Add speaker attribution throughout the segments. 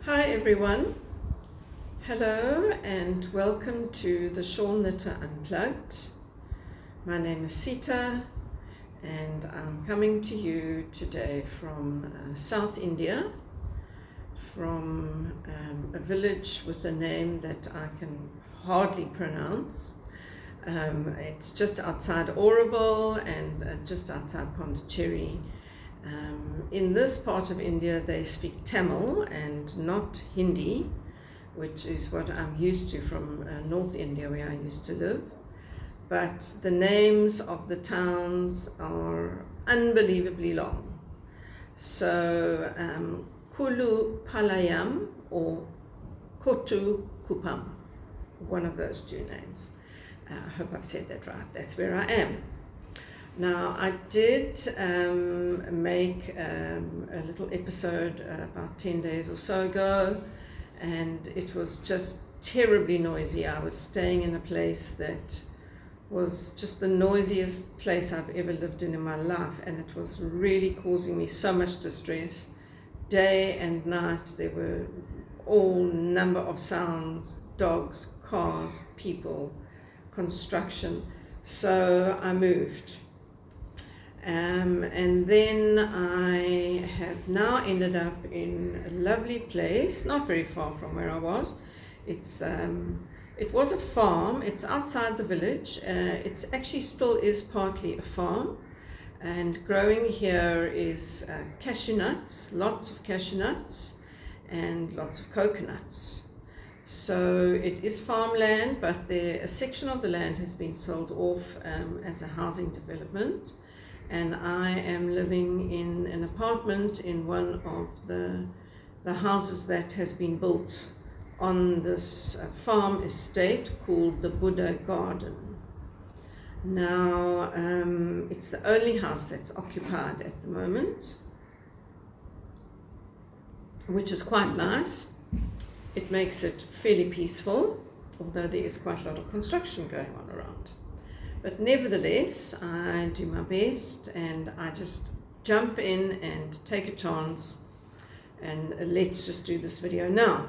Speaker 1: Hi everyone, hello and welcome to the Shawl Knitter Unplugged. My name is Sita and I'm coming to you today from South India, from a village with a name that I can hardly pronounce. It's just outside Auroville and just outside Pondicherry. In this part of India they speak Tamil and not Hindi, which is what I'm used to from North India where I used to live. But the names of the towns are unbelievably long. So Kulu Palayam or Kotu Kupam, one of those two names. I hope I've said that right. That's where I am. Now, I did make a little episode about 10 days or so ago, and it was just terribly noisy. I was staying in a place that was just the noisiest place I've ever lived in my life, and it was really causing me so much distress. Day and night, there were all number of sounds, dogs, cars, people, construction. So I moved. And then I have now ended up in a lovely place, not very far from where I was. It was a farm. It's outside the village. It actually still is partly a farm. And growing here is cashew nuts, lots of cashew nuts, and lots of coconuts. So it is farmland, but a section of the land has been sold off as a housing development. And I am living in an apartment in one of the houses that has been built on this farm estate called the Buddha Garden. Now, it's the only house that's occupied at the moment, which is quite nice. It makes it fairly peaceful, although there is quite a lot of construction going on around. But nevertheless, I do my best and I just jump in and take a chance, and let's just do this video now.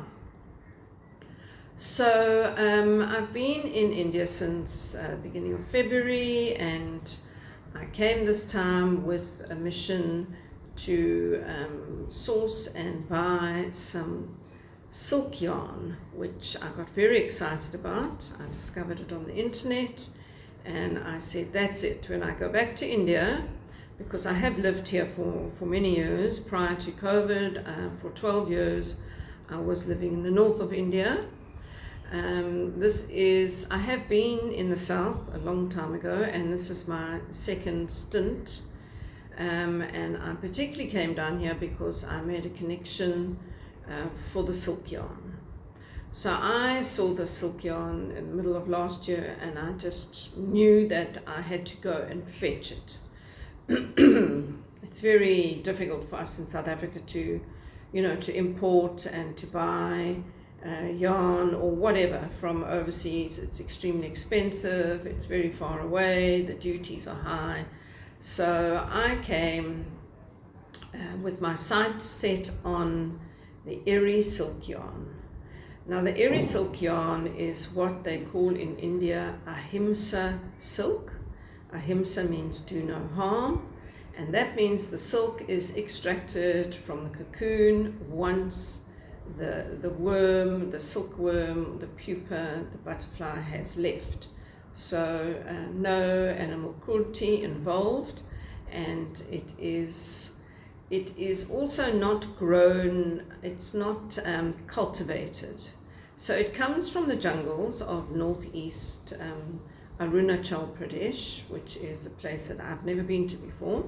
Speaker 1: So I've been in India since beginning of February, and I came this time with a mission to source and buy some silk yarn, which I got very excited about. I discovered it on the internet. And I said, that's it. When I go back to India, because I have lived here for many years, prior to COVID, for 12 years, I was living in the north of India. I have been in the south a long time ago, and this is my second stint. And I particularly came down here because I made a connection for the silk yarn. So I saw the silk yarn in the middle of last year, and I just knew that I had to go and fetch it. It's very difficult for us in South Africa to import and to buy yarn or whatever from overseas. It's extremely expensive, it's very far away, the duties are high. So I came with my sights set on the Eri silk yarn. Now, the Eri silk yarn is what they call in India ahimsa silk. Ahimsa means do no harm, and that means the silk is extracted from the cocoon once the worm, the silkworm, the pupa, the butterfly has left. So no animal cruelty involved, and it is also not grown, it's not cultivated. So it comes from the jungles of northeast Arunachal Pradesh, which is a place that I've never been to before.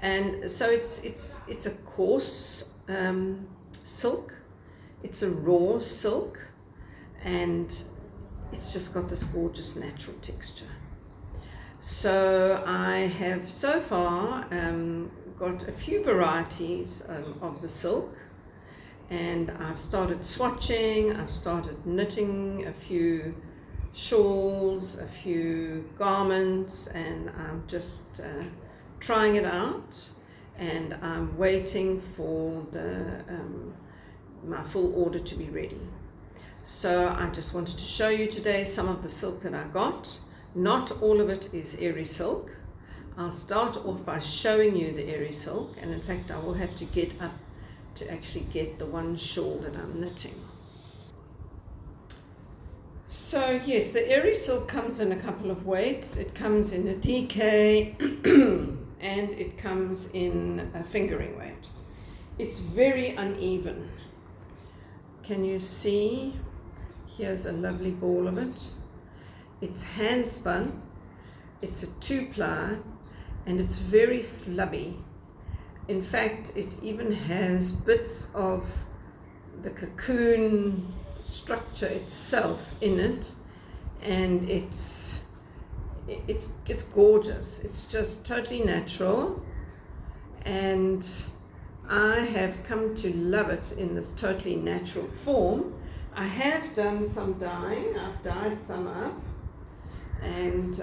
Speaker 1: And so it's a coarse silk, it's a raw silk, and it's just got this gorgeous natural texture. So I have so far got a few varieties of the silk, and I've started swatching, I've started knitting a few shawls, a few garments, and I'm just trying it out, and I'm waiting for my full order to be ready. So I just wanted to show you today some of the silk that I got. Not all of it is Eri silk. I'll start off by showing you the Eri silk, and in fact I will have to get up to actually get the one shawl that I'm knitting. So yes, the Eri silk comes in a couple of weights. It comes in a DK and it comes in a fingering weight. It's very uneven. Can you see? Here's a lovely ball of it. It's hand spun, it's a 2-ply, and it's very slubby. In fact, it even has bits of the cocoon structure itself in it, and it's gorgeous. It's just totally natural, and I have come to love it in this totally natural form. I have done some dyeing. I've dyed some up, and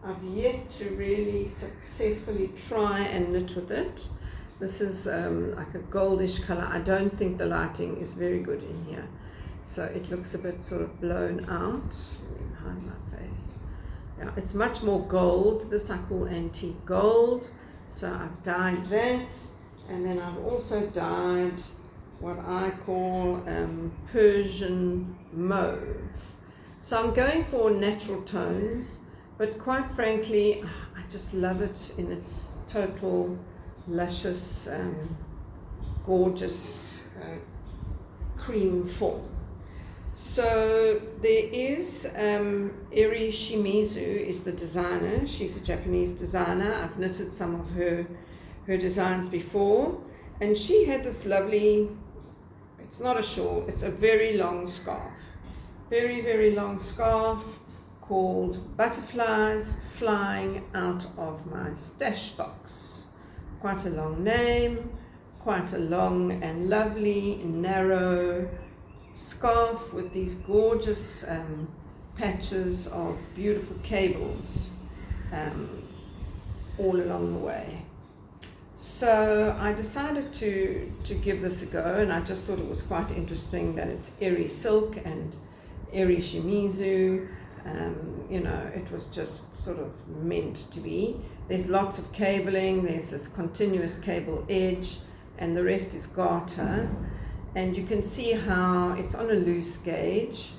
Speaker 1: I've yet to really successfully try and knit with it. This is like a goldish color. I don't think the lighting is very good in here, so it looks a bit sort of blown out. Let me hide my face. Yeah, it's much more gold. This I call antique gold. So I've dyed that, and then I've also dyed what I call Persian mauve. So I'm going for natural tones, but quite frankly, I just love it in its total luscious, gorgeous cream form. So there is Eri Shimizu is the designer. She's a Japanese designer. I've knitted some of her designs before, and she had this lovely, it's not a shawl, it's a very long scarf, very, very long scarf called Butterflies Flying Out of My Stash Box. Quite a long name, quite a long and lovely narrow scarf with these gorgeous patches of beautiful cables all along the way. So I decided to give this a go, and I just thought it was quite interesting that it's Eri silk and Eri Shimizu. You know, it was just sort of meant to be. There's lots of cabling, there's this continuous cable edge, and the rest is garter. And you can see how it's on a loose gauge.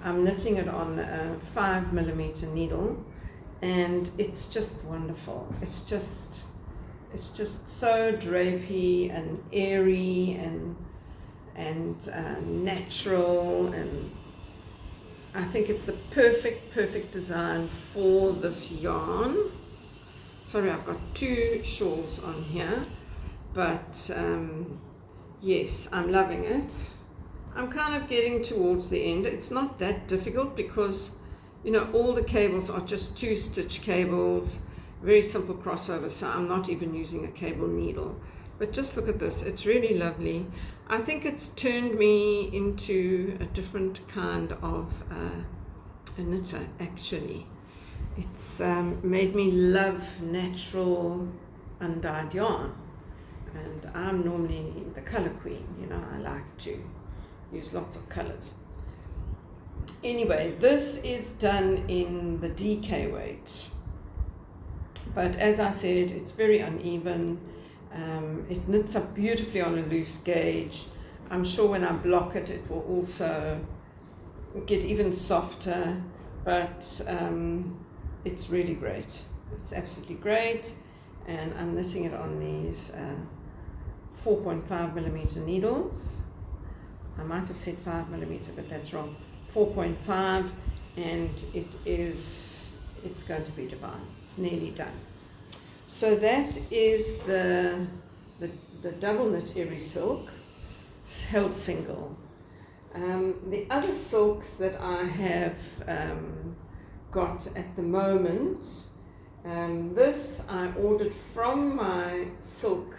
Speaker 1: I'm knitting it on a 5mm needle, and it's just wonderful. It's just so drapey and airy and natural, and I think it's the perfect design for this yarn. Sorry, I've got 2 shawls on here, but yes, I'm loving it. I'm kind of getting towards the end. It's not that difficult because, you know, all the cables are just 2-stitch cables, very simple crossover, so I'm not even using a cable needle. But just look at this, it's really lovely. I think it's turned me into a different kind of a knitter, actually. It's made me love natural undyed yarn. And I'm normally the color queen, you know, I like to use lots of colors. Anyway, this is done in the DK weight. But as I said, it's very uneven. It knits up beautifully on a loose gauge. I'm sure when I block it, it will also get even softer, but it's really great. It's absolutely great, and I'm knitting it on these 4.5mm needles. I might have said 5mm, but that's wrong. 4.5, and it's going to be divine. It's nearly done. So that is the double knit Eri silk, held single. The other silks that I have got at the moment, this I ordered from my silk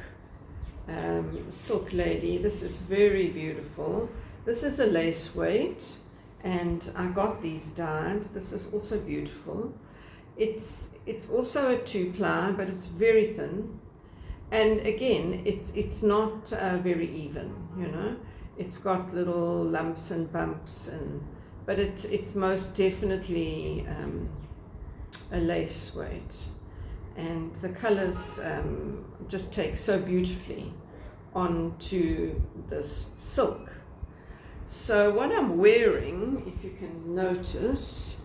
Speaker 1: lady. This is very beautiful. This is a lace weight, and I got these dyed. This is also beautiful. It's also a 2-ply, but it's very thin, And again, it's not very even, you know. It's got little lumps and bumps, but it's most definitely a lace weight. And the colors just take so beautifully onto this silk. So what I'm wearing, if you can notice,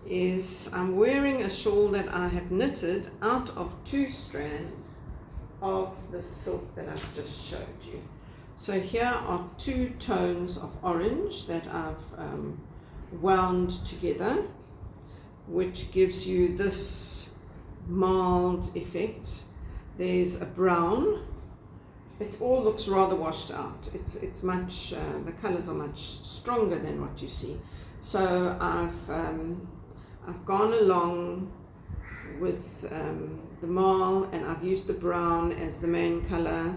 Speaker 1: is I'm wearing a shawl that I have knitted out of 2 strands of the silk that I've just showed you. So here are 2 tones of orange that I've wound together, which gives you this mild effect. There's a brown. It all looks rather washed out. It's much, the colors are much stronger than what you see. So I've gone along with the marl, and I've used the brown as the main color,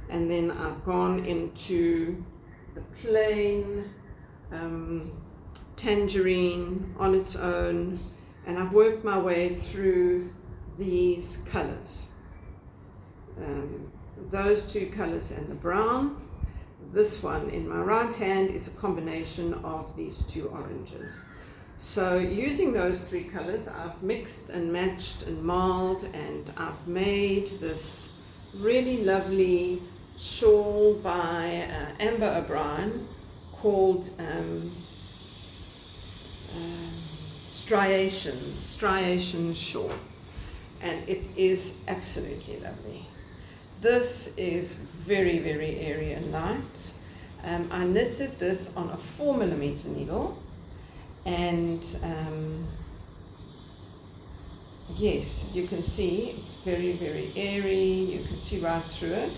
Speaker 1: and then I've gone into the plain tangerine on its own, and I've worked my way through these colors. Those 2 colors and the brown. This one in my right hand is a combination of these 2 oranges. So using those 3 colors, I've mixed and matched and marled, and I've made this really lovely shawl by Amber O'Brien called Striation Shawl, and it is absolutely lovely. This is very, very airy and light. I knitted this on a 4mm needle, and yes, you can see it's very, very airy. You can see right through it.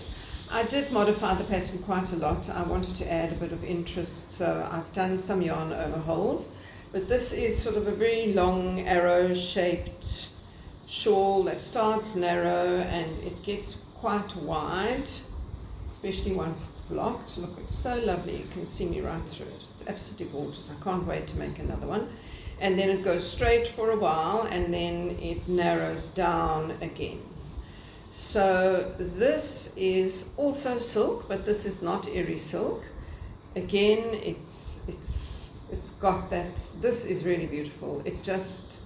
Speaker 1: I did modify the pattern quite a lot. I wanted to add a bit of interest, so I've done some yarn over holes, but this is sort of a very long arrow shaped shawl that starts narrow and it gets quite wide, especially once it's blocked. Look, it's so lovely. You can see me right through it. It's absolutely gorgeous. I can't wait to make another one. And then it goes straight for a while, and then it narrows down again. So this is also silk, but this is not Eri silk. Again, it's got that. This is really beautiful. It just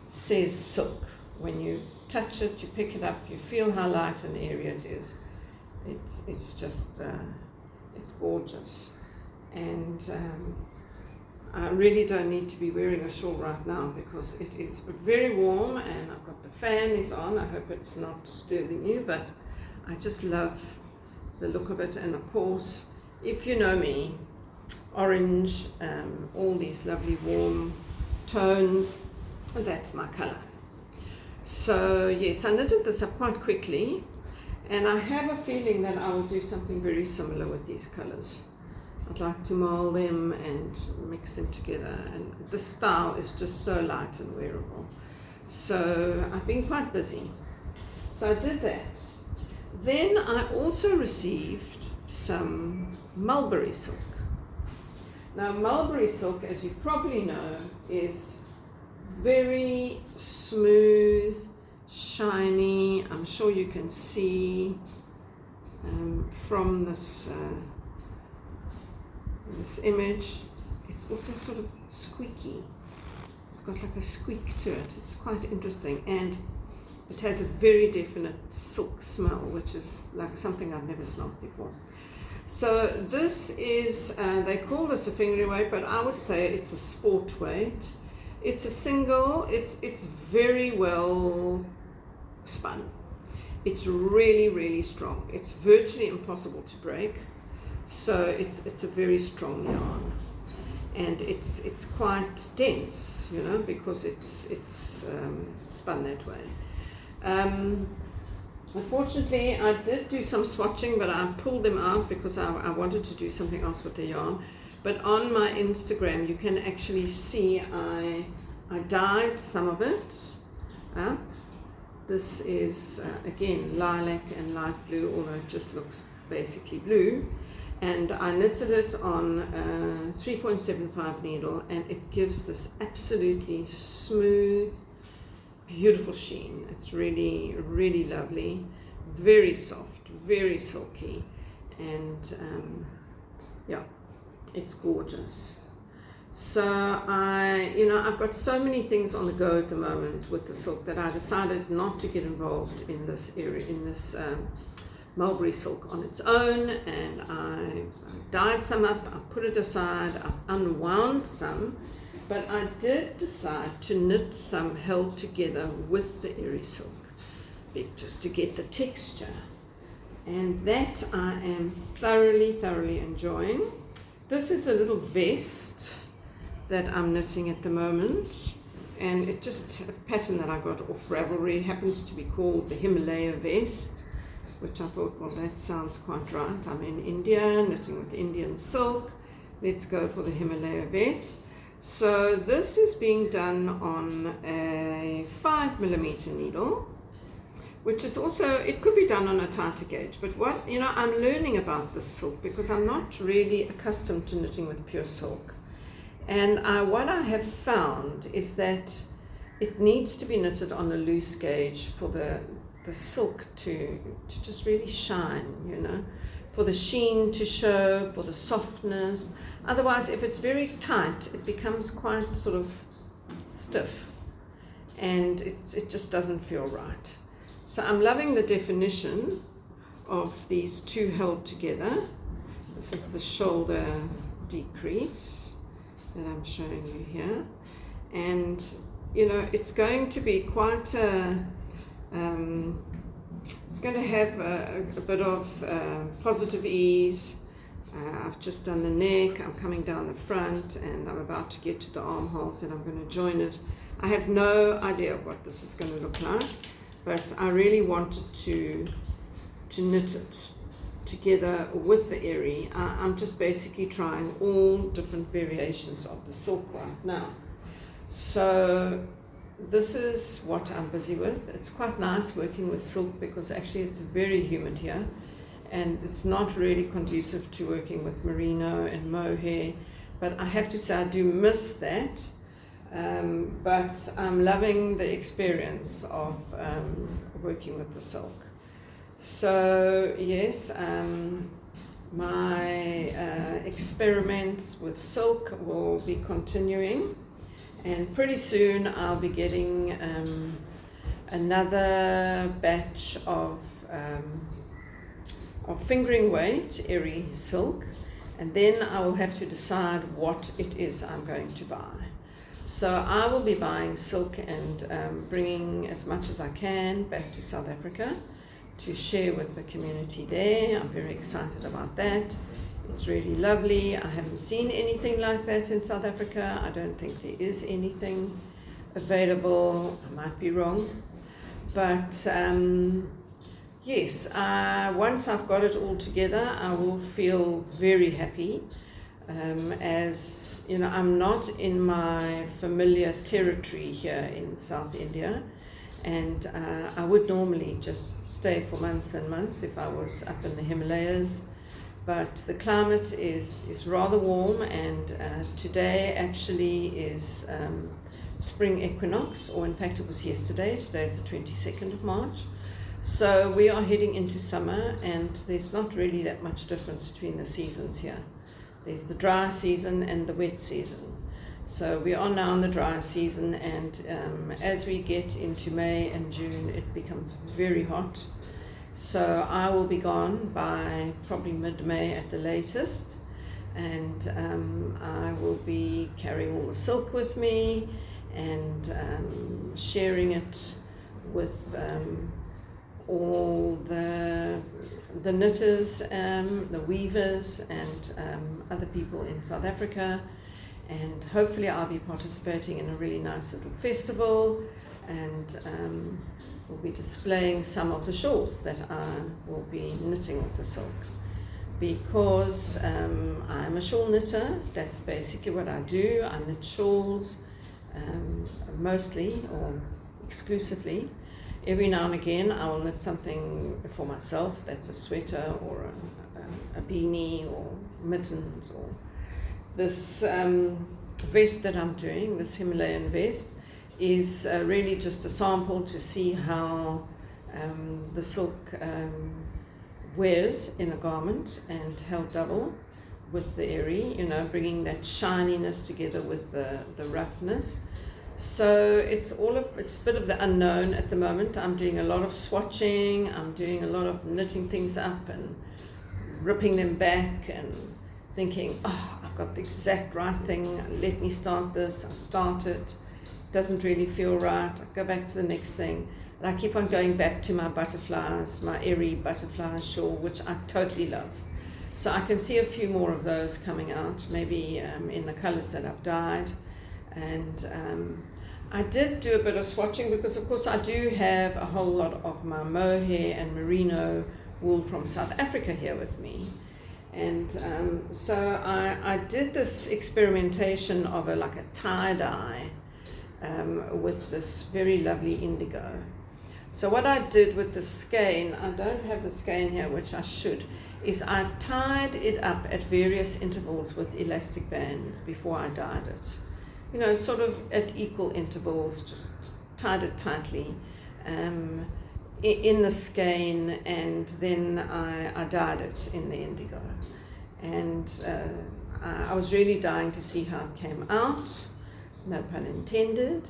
Speaker 1: says silk. When you touch it, you pick it up, you feel how light and airy it is. It's just it's gorgeous. And I really don't need to be wearing a shawl right now because it is very warm, and I've got the fan is on. I hope it's not disturbing you, but I just love the look of it. And of course, if you know me, orange, all these lovely warm tones, that's my color. So yes, I knitted this up quite quickly, and I have a feeling that I will do something very similar with these colors. I'd like to mold them and mix them together, and the style is just so light and wearable. So I've been quite busy. So I did that. Then I also received some mulberry silk. Now mulberry silk, as you probably know, is very smooth, shiny. I'm sure you can see from this this image. It's also sort of squeaky. It's got like a squeak to it. It's quite interesting, and it has a very definite silk smell, which is like something I've never smelled before. So this is, they call this a fingering weight, but I would say it's a sport weight. It's a single, it's very well spun. It's really, really strong. It's virtually impossible to break. So it's a very strong yarn. And it's quite dense, you know, because it's spun that way. Unfortunately, I did do some swatching, but I pulled them out because I wanted to do something else with the yarn. But on my Instagram, you can actually see I dyed some of it up. This is, again, lilac and light blue, although it just looks basically blue. And I knitted it on a 3.75 needle, and it gives this absolutely smooth, beautiful sheen. It's really, really lovely. very soft, very silky, and yeah, it's gorgeous. So I've got so many things on the go at the moment with the silk that I decided not to get involved in this area, in this mulberry silk on its own, and I dyed some up, I put it aside, I unwound some, but I did decide to knit some held together with the Eri silk, just to get the texture, and that I am thoroughly enjoying. This is a little vest that I'm knitting at the moment, and it just a pattern that I got off Ravelry, happens to be called the Himalaya vest, which I thought, well, that sounds quite right. I'm in India, knitting with Indian silk, let's go for the Himalaya vest. So this is being done on a 5mm needle, which is also, it could be done on a tighter gauge, but I'm learning about this silk because I'm not really accustomed to knitting with pure silk. And what I have found is that it needs to be knitted on a loose gauge for the silk to just really shine, for the sheen to show, for the softness. Otherwise, if it's very tight, it becomes quite sort of stiff, and it just doesn't feel right. So I'm loving the definition of these two held together. This is the shoulder decrease that I'm showing you here, and it's going to be quite it's going to have a bit of positive ease. I've just done the neck, I'm coming down the front, and I'm about to get to the armholes, and I'm going to join it. I have no idea what this is going to look like, but I really wanted to knit it together with the Eri. I'm just basically trying all different variations of the silk right now. So this is what I'm busy with. It's quite nice working with silk because actually it's very humid here, and it's not really conducive to working with merino and mohair, but I have to say I do miss that, but I'm loving the experience of working with the silk. So yes, my experiments with silk will be continuing, and pretty soon I'll be getting another batch of fingering weight Eri silk, and then I will have to decide what it is I'm going to buy. So I will be buying silk and bringing as much as I can back to South Africa to share with the community there. I'm very excited about that. It's really lovely. I haven't seen anything like that in South Africa. I don't think there is anything available. I might be wrong. But yes, once I've got it all together, I will feel very happy. As you know, I'm not in my familiar territory here in South India. And I would normally just stay for months and months if I was up in the Himalayas, but the climate is rather warm, and today actually is spring equinox, or in fact it was yesterday. Today is the 22nd of March. So we are heading into summer, and there's not really that much difference between the seasons here. There's the dry season and the wet season. So we are now in the dry season, and as we get into May and June, it becomes very hot. So I will be gone by probably mid-May at the latest, and I will be carrying all the silk with me and sharing it with all the knitters, the weavers, and other people in South Africa. And hopefully I'll be participating in a really nice little festival, and we'll be displaying some of the shawls that I will be knitting with the silk. Because I'm a shawl knitter, that's basically what I do. I knit shawls mostly or exclusively. Every now and again I will knit something for myself, that's a sweater or a beanie or mittens, or this vest that I'm doing, this Himalayan vest, is really just a sample to see how the silk wears in a garment and held double with the eri, bringing that shininess together with the roughness. So it's a bit of the unknown at the moment. I'm doing a lot of swatching, I'm doing a lot of knitting things up and ripping them back and thinking, I've got the exact right thing, let me start this. I start it, doesn't really feel right, I go back to the next thing. And I keep on going back to my butterflies, my Eri butterfly shawl, which I totally love. So I can see a few more of those coming out, maybe in the colors that I've dyed. And I did do a bit of swatching because, of course, I do have a whole lot of my mohair and merino wool from South Africa here with me. And so I did this experimentation of like a tie-dye with this very lovely indigo. So what I did with the skein, I don't have the skein here, which I should, is I tied it up at various intervals with elastic bands before I dyed it. Sort of at equal intervals, just tied it tightly in the skein, and then I dyed it in the indigo. And I was really dying to see how it came out, no pun intended.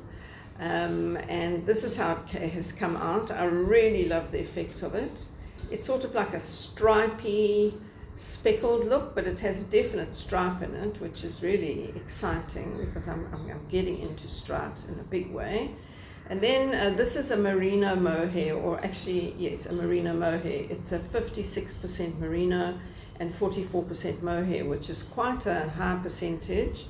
Speaker 1: And this is how it has come out. I really love the effect of it. It's sort of like a stripy, speckled look, but it has a definite stripe in it, which is really exciting because I'm getting into stripes in a big way. And then this is a merino mohair, or actually, yes, a merino mohair. It's a 56% merino and 44% mohair, which is quite a high percentage.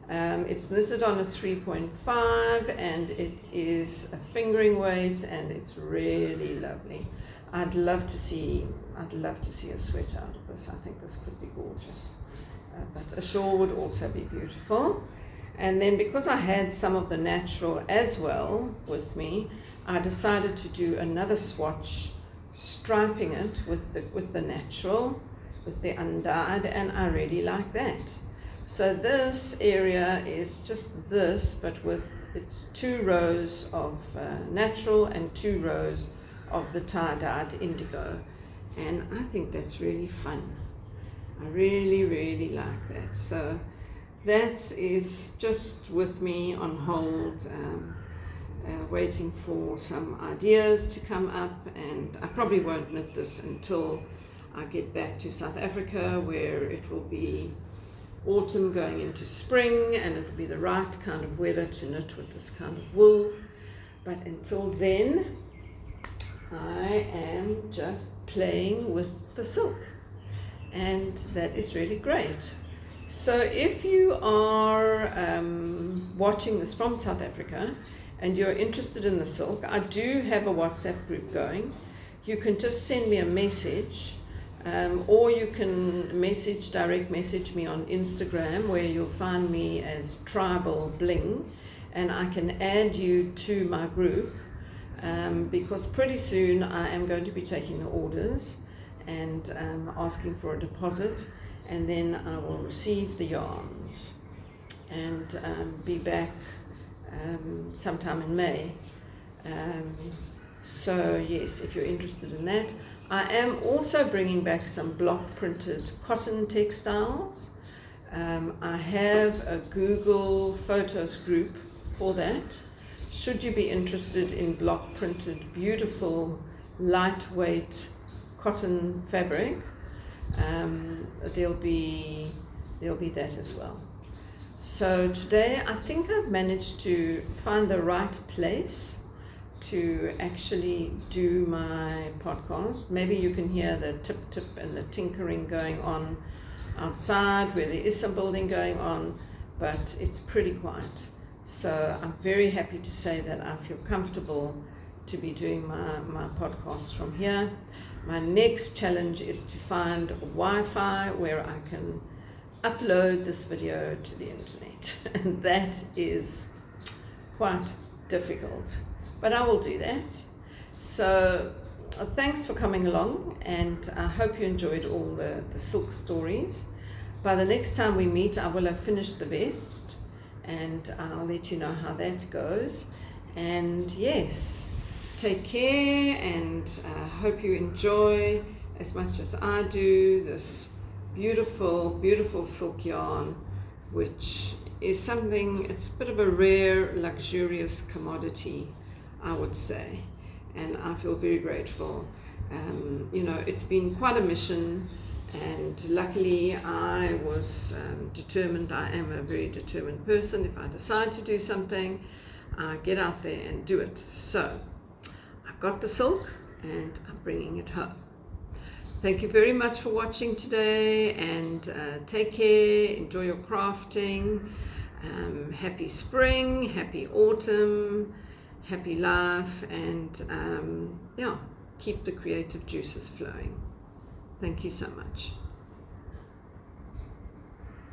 Speaker 1: It's knitted on a 3.5, and it is a fingering weight, and it's really lovely. I'd love to see a sweater out of this. I think this could be gorgeous. But a shawl would also be beautiful. And then because I had some of the natural as well with me, I decided to do another swatch, striping it with the natural, with the undyed, and I really like that. So this area is just this, but with it's 2 rows of natural and 2 rows of the tie-dyed indigo, and I think that's really fun. I really, really like that. So that is just with me on hold, waiting for some ideas to come up, and I probably won't knit this until I get back to South Africa, where it will be autumn going into spring, and it'll be the right kind of weather to knit with this kind of wool. But until then, I am just playing with the silk, and that is really great. So if you are watching this from South Africa and you're interested in the silk, I do have a WhatsApp group going. You can just send me a message, or you can direct message me on Instagram, where you'll find me as Tribal Bling, and I can add you to my group, because pretty soon I am going to be taking the orders and asking for a deposit, and then I will receive the yarns and be back sometime in May. So yes, if you're interested in that. I am also bringing back some block printed cotton textiles. I have a Google Photos group for that. Should you be interested in block printed, beautiful, lightweight cotton fabric, there'll be that as well. So today I think I've managed to find the right place to actually do my podcast. Maybe you can hear the tip and the tinkering going on outside where there is some building going on, but it's pretty quiet. So I'm very happy to say that I feel comfortable to be doing my podcast from here. My next challenge is to find Wi-Fi where I can upload this video to the internet, and that is quite difficult, but I will do that. So thanks for coming along, and I hope you enjoyed all the silk stories. By the next time we meet, I will have finished the vest, and I'll let you know how that goes. And yes, take care, and hope you enjoy as much as I do this beautiful, beautiful silk yarn, which is something, it's a bit of a rare, luxurious commodity, I would say, and I feel very grateful. You know, it's been quite a mission, and luckily I was determined. I am a very determined person. If I decide to do something, I get out there and do it. So I've got the silk and I'm bringing it home. Thank you very much for watching today, and take care, enjoy your crafting. Happy spring, happy autumn, happy life, and yeah, keep the creative juices flowing. Thank you so much.